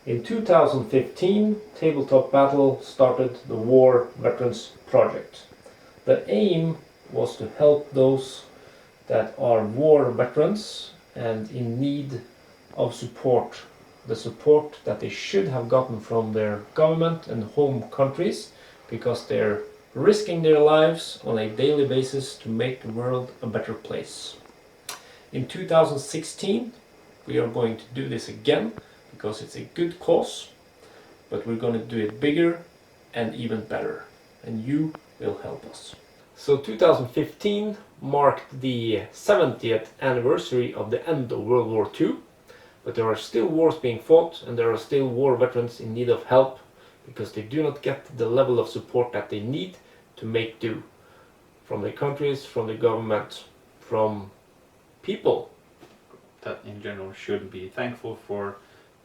In 2015, Tabletop Battle started the War Veterans Project. The aim was to help those that are war veterans and in need of support. The support that they should have gotten from their government and home countries, because they're risking their lives on a daily basis to make the world a better place. In 2016, we are going to do this again because it's a good cause, but we're going to do it bigger and even better, and you will help us. So 2015 marked the 70th anniversary of the end of World War II, but there are still wars being fought and there are still war veterans in need of help because they do not get the level of support that they need to make do from their countries, from the government, from people. That in general should be thankful for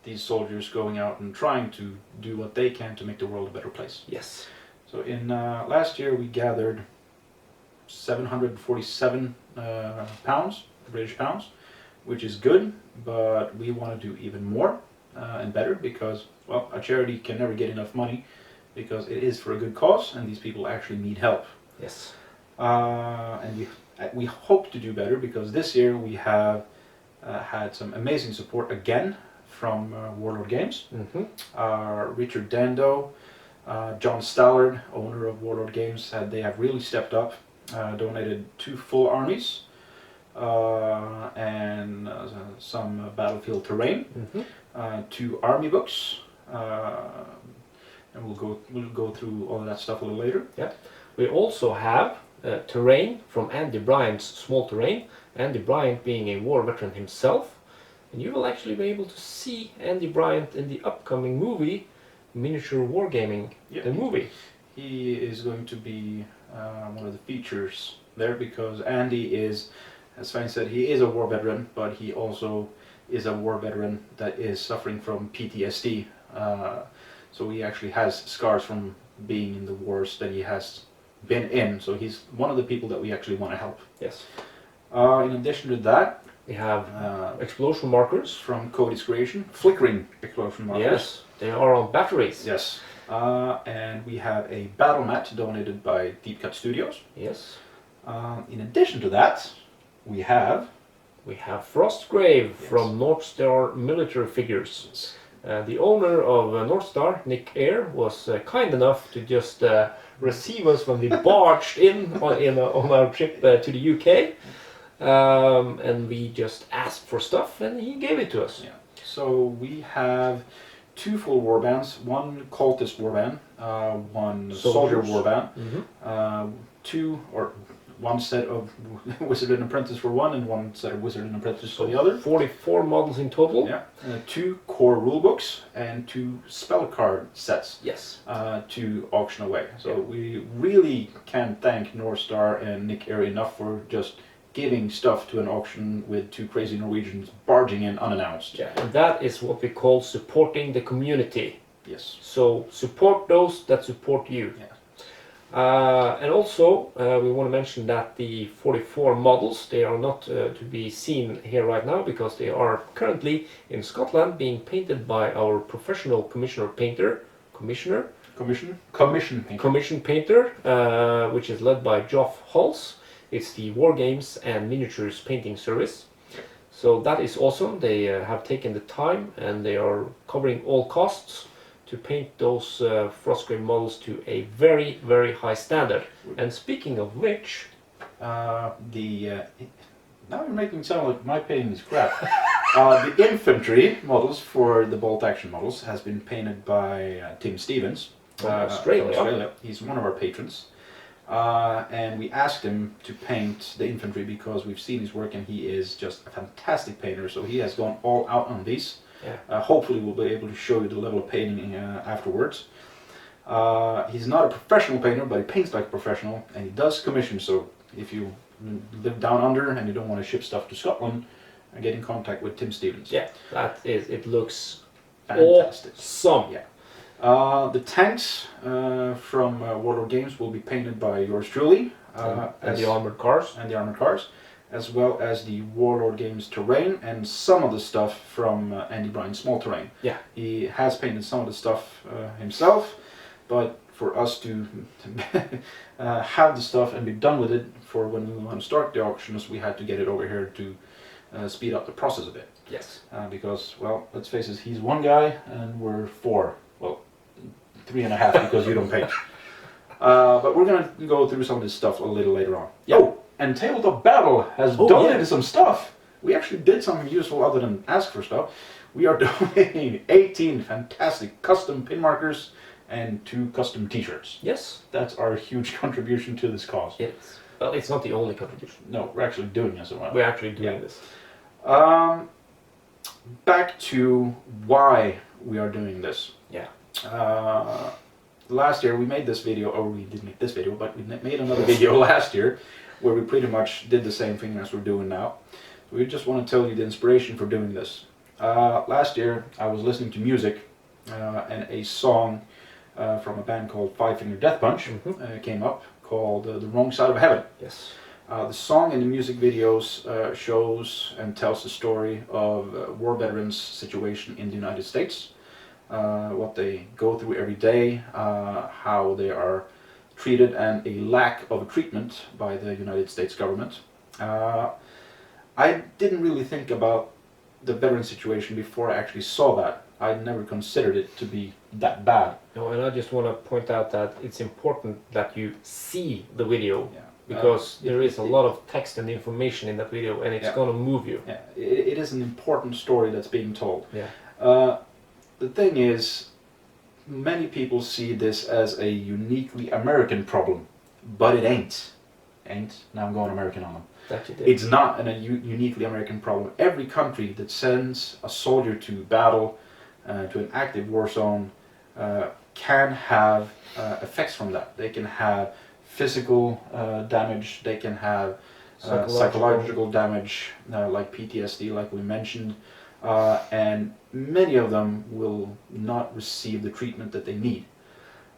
these soldiers going out and trying to do what they can to make the world a better place. Yes. So in last year we gathered 747 pounds, British pounds, which is good, but we want to do even more and better because, well, a charity can never get enough money because it is for a good cause and these people actually need help. Yes. And we hope to do better because this year we have had some amazing support again from Warlord Games. Richard Dando, John Stallard, owner of Warlord Games, they have really stepped up, donated 2 full armies and some battlefield terrain, 2 army books, and we'll go through all of that stuff a little later. Yeah. We also have terrain from Andy Bryant's Small Terrain. Andy Bryant being a war veteran himself, and you will actually be able to see Andy Bryant in the upcoming movie Miniature Wargaming, the movie. He is going to be one of the features there because Andy is, as Svein said, he is a war veteran, but he also is a war veteran that is suffering from PTSD. So he actually has scars from being in the wars that he has been in. So he's one of the people that we actually want to help. Yes. In addition to that, we have explosion markers from Cody's creation, Flickering Explosion markers. Yes, they are on batteries. Yes. And we have a Battlemat donated by Deep Cut Studios. Yes. In addition to that, we have Frostgrave from North Star Military Figures. Yes. The owner of North Star, Nick Eyre, was kind enough to just receive us when we barged in on our trip to the UK. And we just asked for stuff and he gave it to us. Yeah. So we have 2 full warbands, 1 cultist warband, 1 soldier warband, 1 set of Wizard and Apprentice for 1 and 1 set of Wizard and Apprentice for the other. 44 models in total. Yeah. 2 core rulebooks and 2 spell card sets. Yes. To auction away. So we really can't thank North Star and Nick Eyre enough for just giving stuff to an auction with 2 crazy Norwegians barging in unannounced. Yeah, and that is what we call supporting the community. Yes. So support those that support you. Yeah. And also we want to mention that the 44 models, they are not to be seen here right now because they are currently in Scotland being painted by our professional commission painter, which is led by Geoff Hulse. It's the Wargames and Miniatures painting service. So that is awesome. They have taken the time and they are covering all costs to paint those Frostgrave models to a very, very high standard. And speaking of which... now you're making it sound like my painting is crap. The infantry models for the Bolt Action models has been painted by Tim Stevens. From Australia. He's one of our patrons. And we asked him to paint the infantry because we've seen his work and he is just a fantastic painter. So he has gone all out on these. Yeah. Hopefully we'll be able to show you the level of painting afterwards. He's not a professional painter, but he paints like a professional and he does commission. So if you live down under and you don't want to ship stuff to Scotland, get in contact with Tim Stevens. Yeah, it looks fantastic. Awesome. Yeah. The tanks from Warlord Games will be painted by yours truly. And the armored cars. as well as the Warlord Games terrain and some of the stuff from Andy Bryant's Small Terrain. Yeah. He has painted some of the stuff himself, but for us to have the stuff and be done with it for when we want to start the auctions, we had to get it over here to speed up the process a bit. Yes. Because, well, let's face it, he's one guy and we're four. Well, 3.5 because you don't paint. But we're going to go through some of this stuff a little later on. Yep. Oh, and Tabletop Battle has donated some stuff. We actually did something useful other than ask for stuff. We are donating 18 fantastic custom pin markers and 2 custom t-shirts. Yes. That's our huge contribution to this cause. Yes. Well, it's not the only contribution. No, we're actually doing this. We're actually doing this. Back to why we are doing this. Yeah. Last year we made this video, or we didn't make this video, but we made another video last year where we pretty much did the same thing as we're doing now. We just want to tell you the inspiration for doing this. Last year I was listening to music and a song from a band called Five Finger Death Punch came up, called The Wrong Side of Heaven. Yes. The song and the music videos shows and tells the story of war veterans' situation in the United States, what they go through every day, how they are treated, and a lack of treatment by the United States government. I didn't really think about the veteran situation before I actually saw that. I never considered it to be that bad. No, and I just want to point out that it's important that you see the video. Yeah. Because there is a lot of text and information in that video, and it's going to move you. Yeah, it is an important story that's being told. Yeah. The thing is, many people see this as a uniquely American problem, but it ain't. Now I'm going American on them. That you did. It's not a uniquely American problem. Every country that sends a soldier to battle, to an active war zone, can have effects from that. They can have physical damage, they can have psychological damage, like PTSD, like we mentioned, and many of them will not receive the treatment that they need.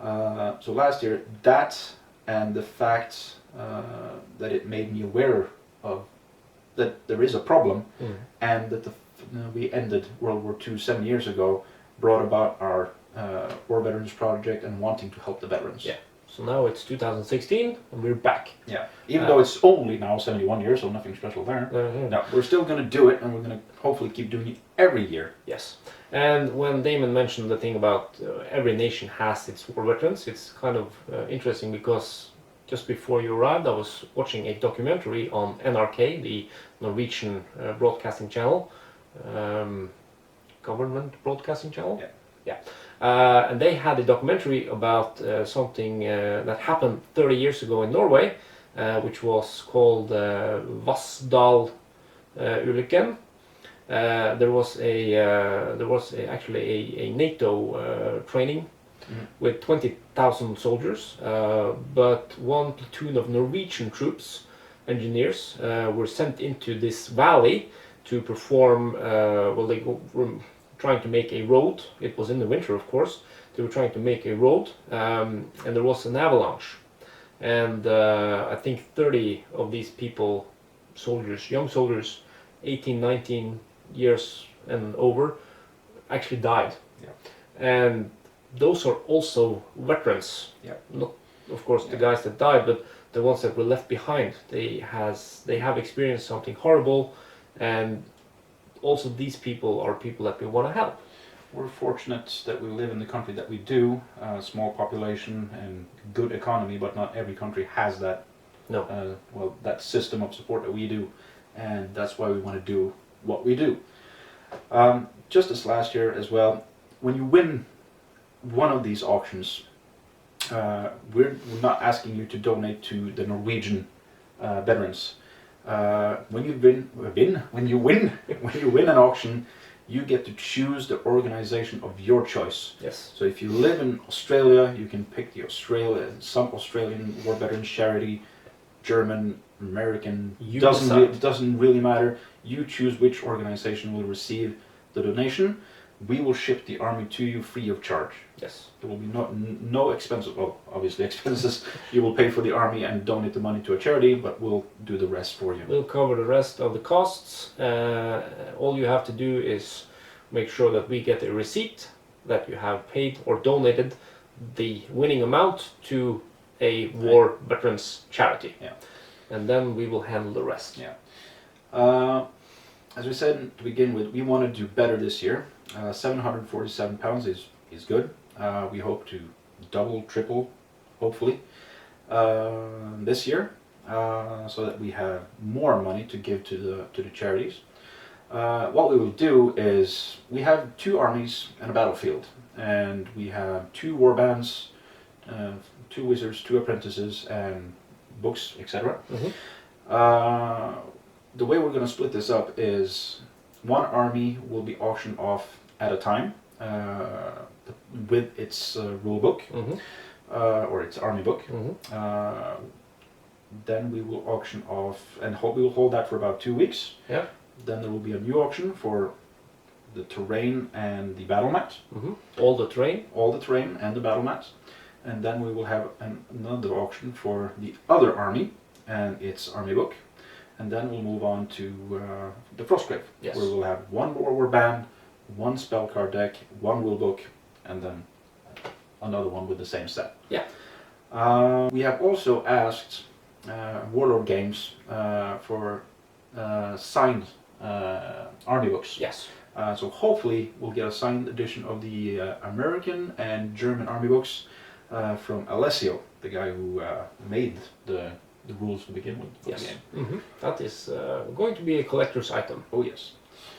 So last year, that and the fact that it made me aware of that there is a problem, and that we ended World War II 7 years ago, brought about our War Veterans Project and wanting to help the veterans. Yeah. So now it's 2016 and we're back. Yeah. Even though it's only now 71 years, so nothing special there. No, we're still going to do it, and we're going to hopefully keep doing it every year. Yes. And when Damon mentioned the thing about every nation has its war veterans, it's kind of interesting because just before you arrived, I was watching a documentary on NRK, the Norwegian broadcasting channel, government broadcasting channel. Yeah. Yeah. And they had a documentary about something that happened 30 years ago in Norway, which was called Vassdal Ulykken. There was actually a NATO training with 20,000 soldiers, but one platoon of Norwegian troops, engineers, were sent into this valley to perform. They were trying to make a road. It was in the winter, of course. They were trying to make a road, and there was an avalanche. And I think 30 of these people, soldiers, young soldiers, 18, 19 years and over, actually died. Yeah. And those are also veterans. Yeah. Not, of course, the guys that died, but the ones that were left behind. They have experienced something horrible, and also these people are people that we want to help. We're fortunate that we live in the country that we do, small population and good economy, but not every country has that. No. That system of support that we do, and that's why we want to do what we do. Just as last year as well, when you win one of these auctions, we're not asking you to donate to the Norwegian veterans. When you win an auction, you get to choose the organization of your choice. Yes. So if you live in Australia, you can pick some Australian war veterans charity, German, American, doesn't really matter. You choose which organization will receive the donation. we will ship the army to you free of charge. Yes. There will be no expenses, well, obviously expenses. You will pay for the army and donate the money to a charity, but we'll do the rest for you. We'll cover the rest of the costs. All you have to do is make sure that we get a receipt that you have paid or donated the winning amount to a war veterans charity. Yeah. And then we will handle the rest. Yeah. As we said to begin with, we want to do better this year. £747 is good. We hope to double, triple, hopefully, this year, so that we have more money to give to the charities. What we will do is we have 2 armies and a battlefield, and we have 2 war bands, 2 wizards, 2 apprentices, and books, etc. The way we're going to split this up is one army will be auctioned off at a time with its rule book or its army book. Then we will auction off, and we will hold that for about 2 weeks. Yeah. Then there will be a new auction for the terrain and the battle mat. All the terrain? All the terrain and the battle mat. And then we will have another auction for the other army and its army book. And then we'll move on to the Frostgrave, yes, where we'll have 1 war band, 1 spell card deck, 1 rule book, and then another one with the same set. Yeah. We have also asked Warlord Games for signed army books. Yes. So hopefully we'll get a signed edition of the American and German army books from Alessio, the guy who made the rules to begin with. Yes. The game. That is going to be a collector's item. Oh yes.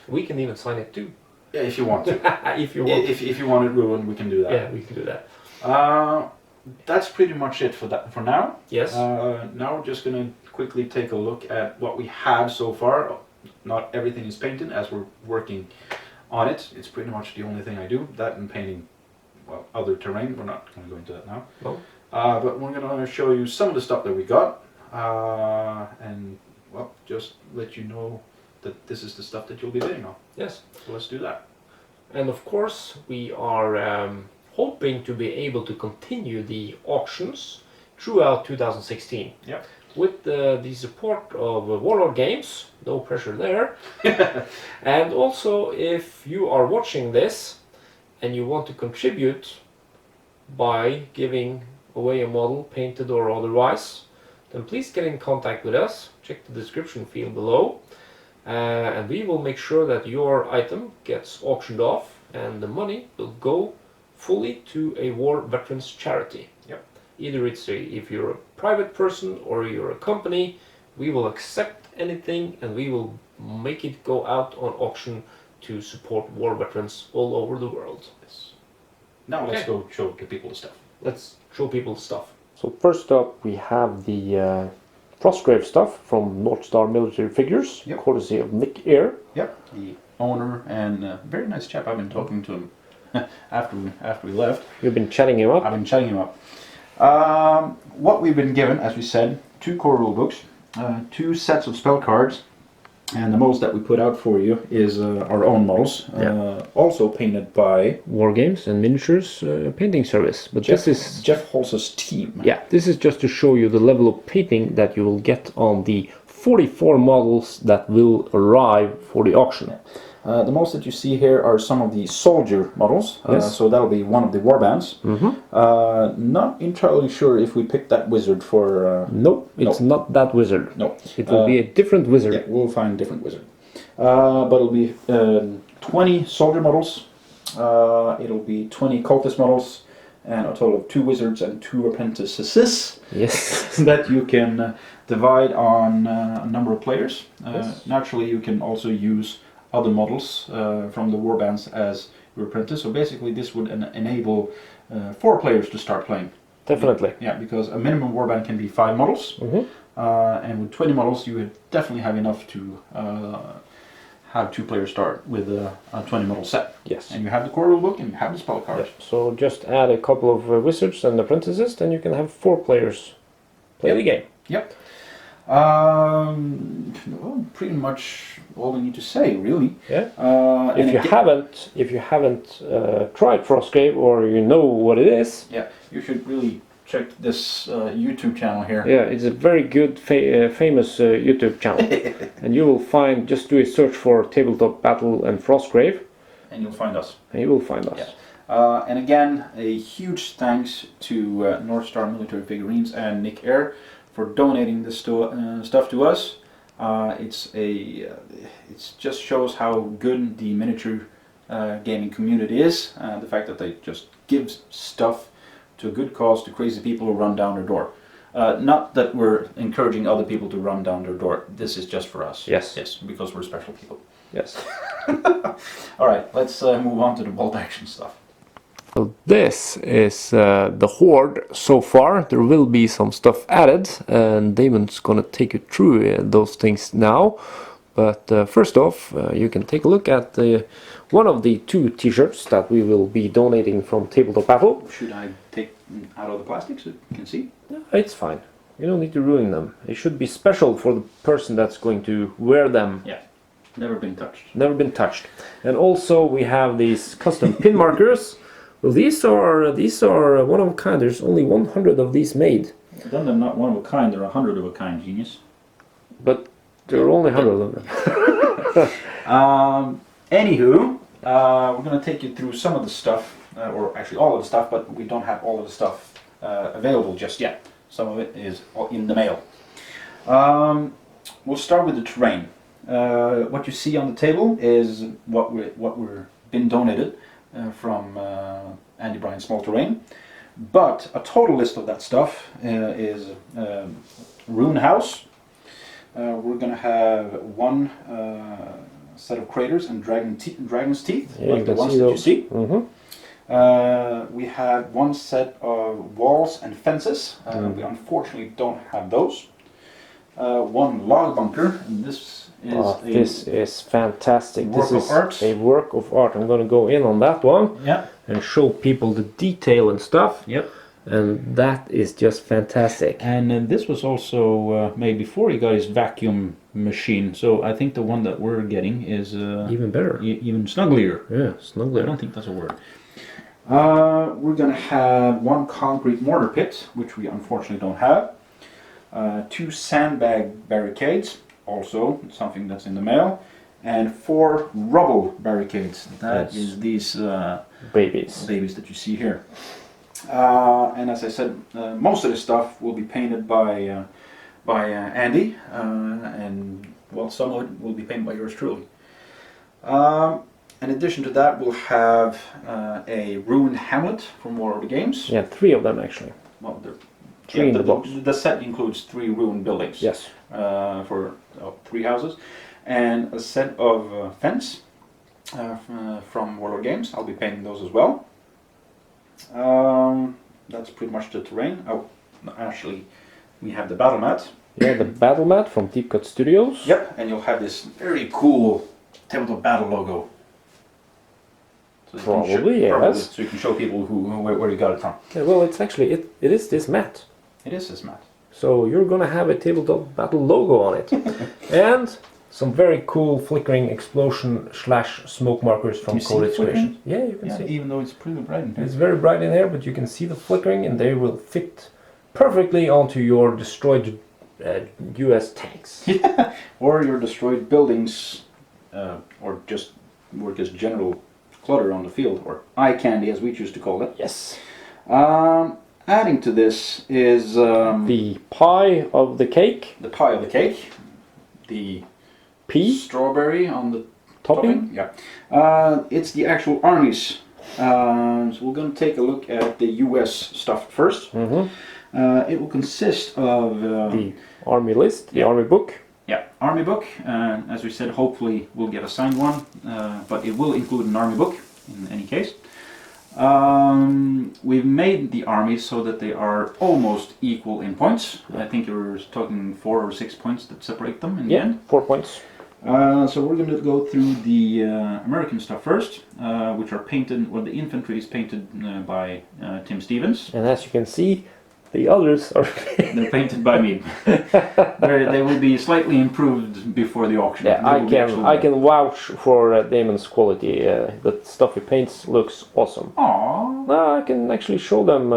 We can even sign it too. Yeah, if you want to. If you want. If you want it ruined, we can do that. Yeah, we can do that. That's pretty much it for now. Yes. Now we're just gonna quickly take a look at what we have so far. Not everything is painted as we're working on it. It's pretty much the only thing I do. That and painting, well, other terrain. We're not going to go into that now. No. But we're going to show you some of the stuff that we got. And, well, just let you know that this is the stuff that you'll be bidding on. Yes. So let's do that. And of course, we are hoping to be able to continue the auctions throughout 2016. Yep. With the support of Warlord Games, no pressure there. And also, if you are watching this and you want to contribute by giving away a model, painted or otherwise, then please get in contact with us. Check the description field below, and we will make sure that your item gets auctioned off and the money will go fully to a war veterans charity. Yep. Either if you're a private person or you're a company, we will accept anything and we will make it go out on auction to support war veterans all over the world. Yes. Now let's go show the people the stuff. Let's show people the stuff. So first up we have the Frostgrave stuff from North Star Military Figures, yep, courtesy of Nick Eyre. Yep, the owner and very nice chap. I've been talking to him after we left. You've been chatting him up? I've been chatting him up. What we've been given, as we said, 2 core rule books, 2 sets of spell cards, and the models that we put out for you is our own models, also painted by Wargames and Miniatures painting service. But this is Jeff Holz's team. Yeah, this is just to show you the level of painting that you will get on the 44 models that will arrive for the auction. The models that you see here are some of the soldier models, yes, so that'll be one of the warbands. Not entirely sure if we picked that wizard for... Nope, it's not that wizard. No. It will be a different wizard. Yeah, we'll find a different wizard. But it'll be 20 soldier models, it'll be 20 cultist models, and a total of 2 wizards and 2 apprentices. Yes. That you can divide on a number of players. Yes. Naturally, you can also use other models from the warbands as your apprentice. So basically this would enable 4 players to start playing. Definitely. Yeah, because a minimum warband can be 5 models. And with 20 models you would definitely have enough to have 2 players start with a 20 model set. Yes. And you have the core rulebook and you have the spell cards. Yep. So just add a couple of wizards and apprentices, then you can have 4 players play the game. Yep. Well, pretty much all we need to say, really. Yeah. If you haven't tried Frostgrave or you know what it is, yeah, you should really check this YouTube channel here. Yeah, it's a very good, famous YouTube channel, and you will find. Just do a search for Tabletop Battle and Frostgrave, and you'll find us. And you will find us. Yeah. And again, a huge thanks to North Star Military Figurines and Nick Eyre for donating this stuff to us. It just shows how good the miniature gaming community is. The fact that they just give stuff to a good cause to crazy people who run down their door. Not that we're encouraging other people to run down their door. This is just for us. Yes. Yes, because we're special people. Yes. All right, let's move on to the bolt action stuff. So this is the horde so far. There will be some stuff added, and Damon's gonna take you through those things now. But first off, you can take a look at one of the 2 t-shirts that we will be donating from Tabletop Battle. Should I take out of the plastic so you can see? No, it's fine. You don't need to ruin them. It should be special for the person that's going to wear them. Yeah, never been touched. Never been touched. And also we have these custom pin markers. Well, these are one of a kind. There's only 100 of these made. Then they're not one of a kind. They're 100 of a kind, genius. But there are only 100 of them. Anywho, we're going to take you through some of the stuff, or actually all of the stuff, but we don't have all of the stuff available just yet. Some of it is in the mail. We'll start with the terrain. What you see on the table is what we're been donated from Andy Bryant's Small Terrain. But a total list of that stuff is Rune House. We're going to have one set of craters and dragon's teeth, yeah, like the ones that you see. Mm-hmm. We have one set of walls and fences. We unfortunately don't have those. One log bunker, and this is fantastic. This is a work of art. I'm going to go in on that one and show people the detail and stuff. Yep. And that is just fantastic. And this was also made before he got his vacuum machine. So I think the one that we're getting is even better, even snugglier. Yeah, snugglier. I don't think that's a word. We're going to have one concrete mortar pit, which we unfortunately don't have. 2 sandbag barricades, also something that's in the mail, and 4 rubble barricades. That is these babies that you see here. And as I said, most of this stuff will be painted by Andy, and well, some of it will be painted by yours truly. In addition to that, we'll have a ruined hamlet from Wargames. Yeah, 3 of them actually. Well, there 3 in the box. The set includes 3 ruined buildings. Yes. For 3 houses, and a set of fence from Wargames. I'll be painting those as well. That's pretty much the terrain. Oh, actually, we have the Battlemat. Yeah, the Battlemat from Deep Cut Studios. Yep, and you'll have this very cool Tabletop Battle logo. So Probably, yes. So you can show people where you got it from. Yeah, well, it's actually it is this mat. It is this mat. So you're gonna have a Tabletop Battle logo on it, and some very cool Flickering Explosion / smoke markers from Codex Creations. Yeah, you can see. Even though it's pretty bright in here. It's very bright in here, but you can see the flickering, and they will fit perfectly onto your destroyed US tanks. Yeah, or your destroyed buildings, or just work as general clutter on the field, or eye candy as we choose to call it. Yes. Adding to this is the pie of the cake. The pie of the cake. The pea strawberry on the topping. Yeah. It's the actual armies. So we're going to take a look at the US stuff first. Mm-hmm. It will consist of the army list, the army book. Yeah, army book. As we said, hopefully we'll get a signed one, but it will include an army book in any case. We've made the armies so that they are almost equal in points. I think you're talking 4 or 6 points that separate them in the end. 4 points. So we're going to go through the American stuff first, which are painted, or the infantry is painted by Tim Stevens. And as you can see, The others are... They're painted by me. They will be slightly improved before the auction. Yeah, I can vouch for Damon's quality. The stuff he paints looks awesome. Aww. No, I can actually show them.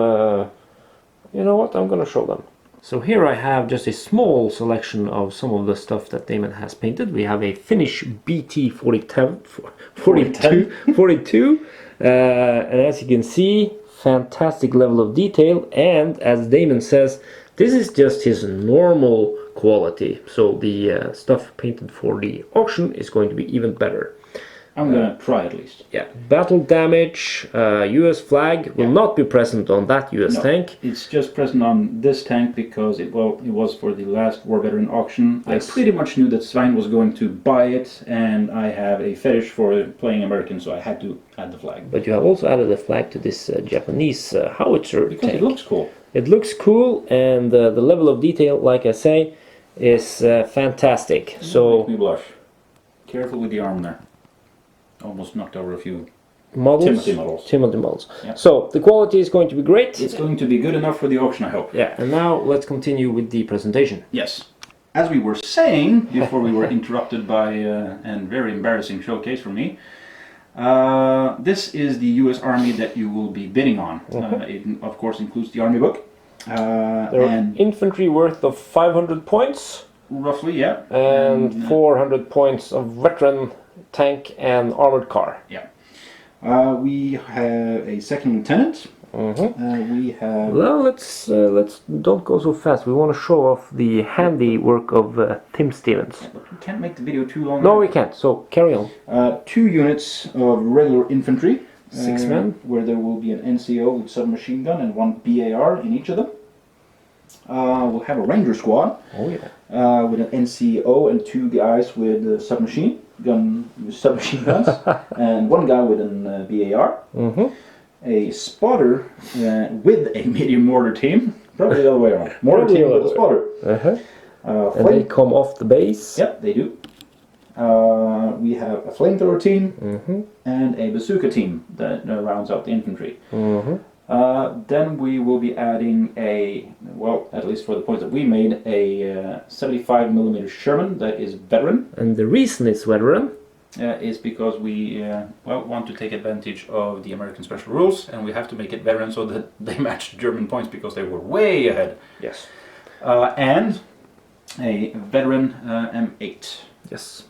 You know what? I'm gonna show them. So here I have just a small selection of some of the stuff that Damon has painted. We have a Finnish BT 42, and as you can see, fantastic level of detail. And as Damon says, this is just his normal quality. So the stuff painted for the auction is going to be even better. I'm gonna try at least. Yeah, battle damage, US flag will not be present on that US tank. It's just present on this tank because it was for the last War Veteran auction. Yes. I pretty much knew that Svein was going to buy it, and I have a fetish for playing American, so I had to add the flag. But you have also added a flag to this Japanese howitzer Because tank. it looks cool. It looks cool, and the level of detail, like I say, is fantastic. So Make me blush. Careful with the arm there. Almost knocked over a few models, Timothy models. Yeah. So the quality is going to be great. It's going to be good enough for the auction, I hope. Yeah, and now let's continue with the presentation. Yes. As we were saying before we were interrupted by a very embarrassing showcase for me, this is the U.S. Army that you will be bidding on. It of course includes the Army book. There are infantry worth of 500 points. Roughly, yeah. And 400 points of veteran tank and armored car. Yeah. We have a second lieutenant. We have... Well, let's don't go so fast. We want to show off the handiwork of Tim Stevens. Yeah, but we can't make the video too long. No, we can't. So carry on. 2 units of regular infantry. 6 men. Where there will be an NCO with submachine gun and 1 BAR in each of them. We'll have a ranger squad. Oh yeah. With an NCO and 2 guys with submachine guns, and 1 guy with an BAR. A spotter with a medium mortar team. Probably the other way around. Mortar team with a spotter. And they come off the base. Yep, they do. We have a flamethrower team and a bazooka team that rounds out the infantry. Then we will be adding at least for the points that we made, a 75mm Sherman that is veteran. And the reason it's veteran is because we want to take advantage of the American special rules, and we have to make it veteran so that they match German points because they were way ahead. Yes. And a veteran M8. Yes.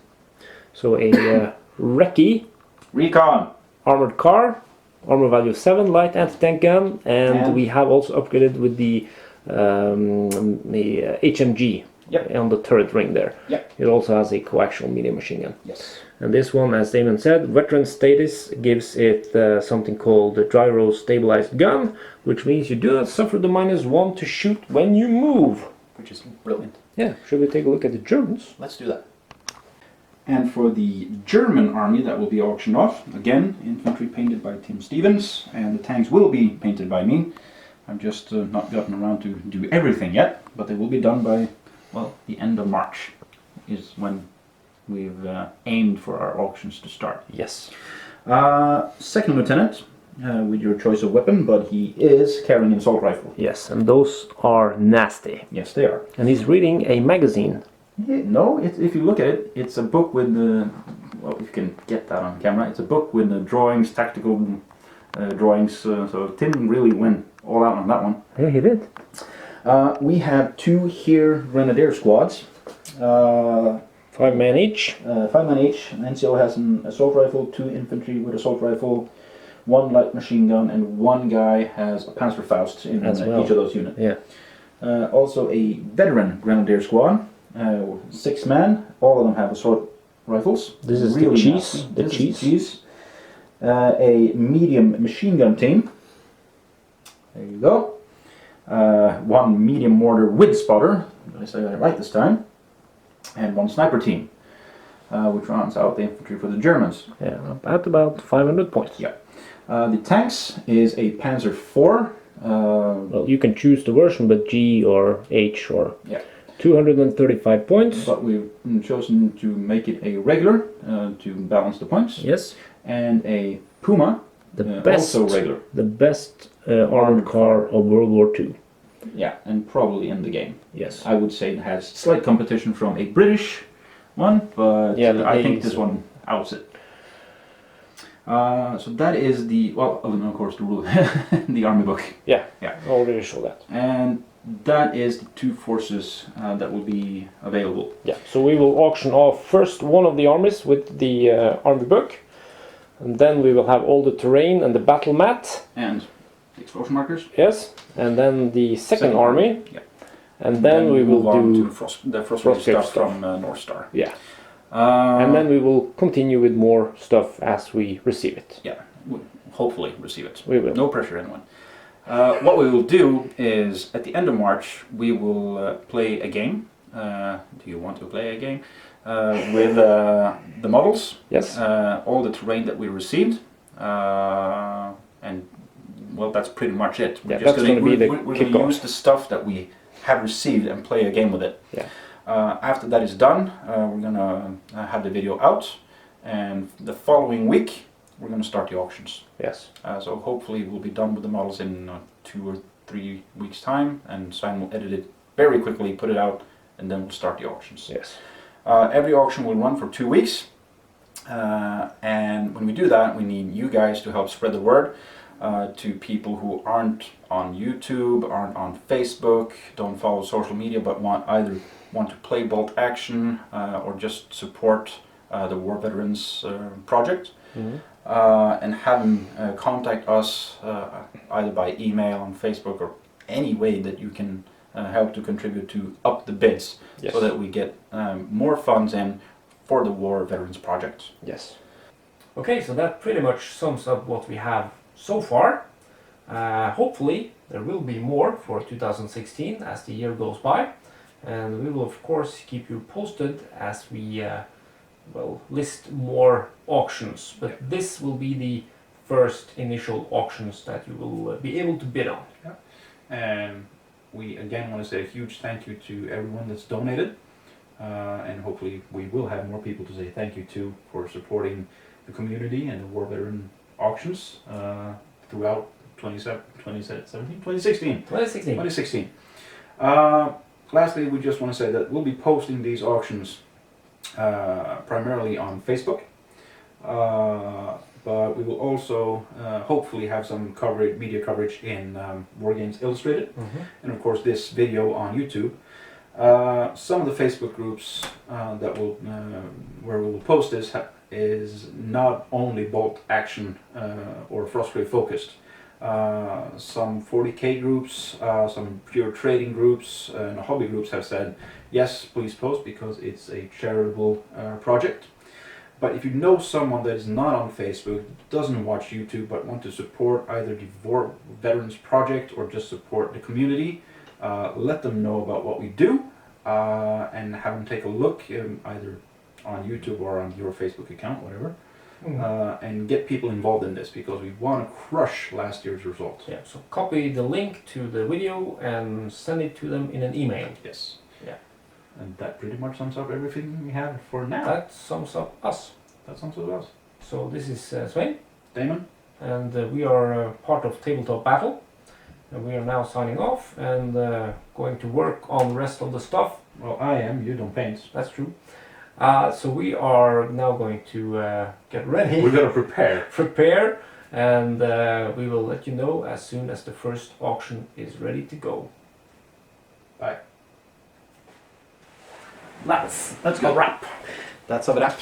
So a Recce Recon armored car, armor value 7, light anti-tank gun, and we have also upgraded with the HMG on the turret ring there. Yep. It also has a coaxial medium machine gun. Yes. And this one, as Damon said, veteran status gives it something called the gyro stabilized gun, which means you do not suffer the -1 to shoot when you move. Which is brilliant. Yeah, should we take a look at the Germans? Let's do that. And for the German army that will be auctioned off, again, infantry painted by Tim Stevens, and the tanks will be painted by me. I've just not gotten around to do everything yet, but they will be done by, the end of March is when we've aimed for our auctions to start. Yes. Second lieutenant, with your choice of weapon, but he is carrying an assault rifle. Yes, and those are nasty. Yes, they are. And he's reading a magazine. No, if you look at it, it's a book with if you can get that on camera, it's a book with the drawings, tactical drawings, so Tim really went all out on that one. Yeah, he did. We have 2 here Grenadier squads. 5 men each. 5 men each. NCO has an assault rifle, 2 infantry with assault rifle, 1 light machine gun, and 1 guy has a Panzerfaust in each of those units. Yeah. Also a veteran Grenadier squad. 6 men, all of them have assault rifles. This is really the cheese. The cheese. A medium machine gun team. There you go. 1 medium mortar with spotter. I say that right this time. And 1 sniper team, which rounds out the infantry for the Germans. Yeah, at about 500 points. Yeah. The tanks is a Panzer IV. Well, you can choose the version, but G or H or... Yeah. 235 points. But we've chosen to make it a regular to balance the points. Yes. And a Puma, the best, also regular. The best armored car of World War II. Yeah, and probably in the game. Yes. I would say it has slight competition from a British one, but Yeah, I think this one outs it. So that is the, well, and of course the rule, the army book. Yeah, Yeah. I already showed that. And that is the 2 forces that will be available. Yeah, so we will auction off first one of the armies with the army book, and then we will have all the terrain and the battle mat. And the explosion markers. Yes, and then the second army. Yeah. And then we will move on do to the Frostgrave stuff from North Star. Yeah. And then we will continue with more stuff as we receive it. Yeah, we'll hopefully receive it. We will. No pressure, anyone. What we will do is, at the end of March, we will play a game. Do you want to play a game? With the models. Yes. All the terrain that we received. And, well, that's pretty much it. Yeah, that's going to be the We're going to use the stuff that we have received and play a game with it. Yeah. After that is done, we're going to have the video out. And the following week, we're going to start the auctions. Yes. So hopefully we'll be done with the models in 2 or 3 weeks time, and Simon will edit it very quickly, put it out, and then we'll start the auctions. Yes. Every auction will run for 2 weeks, and when we do that, we need you guys to help spread the word to people who aren't on YouTube, aren't on Facebook, don't follow social media, but either want to play Bolt Action or just support the War Veterans project. Mm-hmm. And have them contact us either by email, on Facebook, or any way that you can help to contribute to up the bids. Yes. So that we get more funds in for the War Veterans Project. Yes. Okay, so that pretty much sums up what we have so far. Hopefully there will be more for 2016 as the year goes by, and we will of course keep you posted as we list more auctions, but this will be the first initial auctions that you will be able to bid on. Yeah. And we again want to say a huge thank you to everyone that's donated, and hopefully we will have more people to say thank you to for supporting the community and the War Veteran auctions throughout 2016. Lastly, we just want to say that we'll be posting these auctions primarily on Facebook, but we will also hopefully have some media coverage in Wargames Illustrated, and of course this video on YouTube. Some of the Facebook groups that will where we will post this is not only Bolt Action or Frostgrave focused. Some 40k groups, some pure trading groups, and hobby groups have said, yes, please post because it's a charitable project. But if you know someone that is not on Facebook, doesn't watch YouTube, but want to support either the War Veterans Project or just support the community, let them know about what we do and have them take a look either on YouTube or on your Facebook account, whatever. And get people involved in this because we want to crush last year's results. Yeah, so copy the link to the video and send it to them in an email. Yes. Yeah. And that pretty much sums up everything we have for now. That sums up us. That sums up us. So this is Svein. Damon. And we are part of Tabletop Battle. And we are now signing off and going to work on the rest of the stuff. Well, I am. You don't paint. That's true. So we are now going to get ready. We're going to prepare. And we will let you know as soon as the first auction is ready to go. Bye. Let's go wrap. That's a wrap.